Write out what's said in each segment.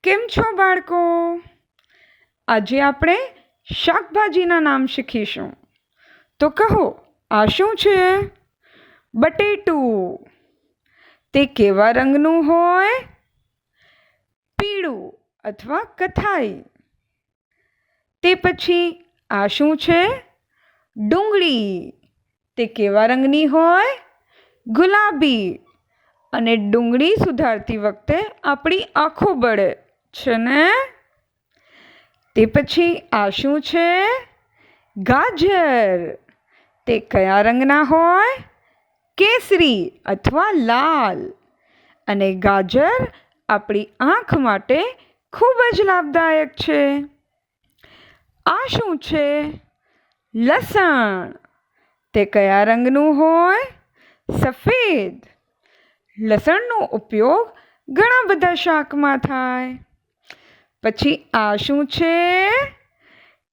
કેમ છો બાળકો? આજે આપણે શાકભાજીના નામ શીખીશું. તો કહો, આ શું છે? બટેટું. તે કેવા રંગનું હોય? પીળું અથવા કથ્થાઈ. તે પછી આ શું છે? ડુંગળી. તે કેવા રંગની હોય? ગુલાબી. અને ડુંગળી સુધારતી વખતે આપણી આંખો બળે છે ને? તે પછી આ શું છે? ગાજર. તે કયા રંગના હોય? કેસરી અથવા લાલ. અને ગાજર આપણી આંખ માટે ખૂબ જ લાભદાયક છે. આ શું છે? લસણ. તે કયા રંગનું હોય? સફેદ. લસણનો ઉપયોગ ઘણા બધા શાકમાં થાય. પછી આ શું છે?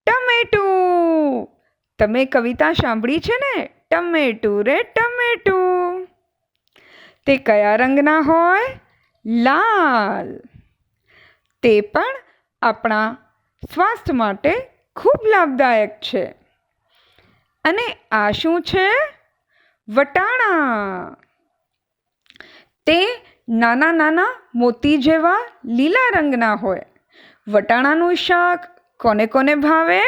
ટમેટું. તમે કવિતા સાંભળી છે ને? ટમેટું રે ટમેટું. તે કયા રંગના હોય? લાલ. તે પણ આપણા સ્વાસ્થ્ય માટે ખૂબ લાભદાયક છે. અને આ શું છે? વટાણા. તે નાના નાના મોતી જેવા લીલા રંગના હોય. વટાણાનું શાક કોને કોને ભાવે?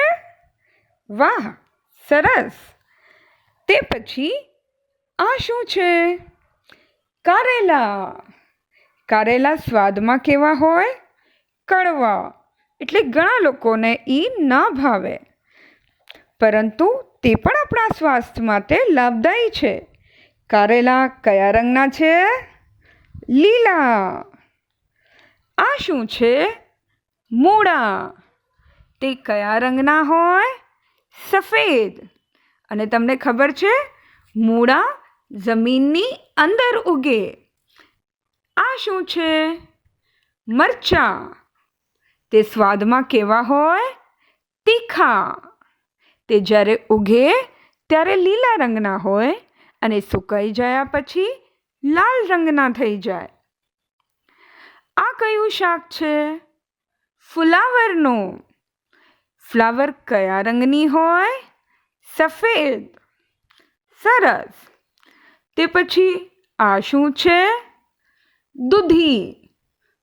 વાહ, સરસ. તે પછી આ શું છે? કારેલા. કારેલા સ્વાદમાં કેવા હોય? કડવા. એટલે ઘણા લોકોને એ ન ભાવે. પરંતુ તે પણ આપણા સ્વાસ્થ્ય માટે લાભદાયી છે. કારેલા કયા રંગના છે? લીલા. આ શું છે? મૂળા. તે કયા રંગના હોય? સફેદ. અને તમને ખબર છે? મૂળા જમીનની અંદર ઉગે. આ શું છે? મરચાં. તે સ્વાદમાં કેવા હોય? તીખા. તે જ્યારે ઉગે ત્યારે લીલા રંગના હોય અને સુકાઈ ગયા પછી લાલ રંગના થઈ જાય. આ કયું શાક છે? ફુલાવરનું. ફ્લાવર કયા રંગની હોય? સફેદ. સરસ. તે પછી આ શું છે? દૂધી.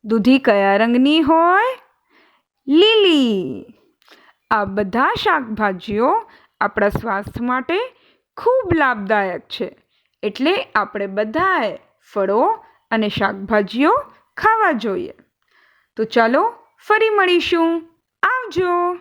દૂધી કયા રંગની હોય? લીલી. આ બધા શાકભાજીઓ આપણા સ્વાસ્થ્ય માટે ખૂબ લાભદાયક છે. એટલે આપણે બધાએ ફળો અને શાકભાજીઓ ખાવા જોઈએ. તો ચાલો ફરી મળીશું. આવજો.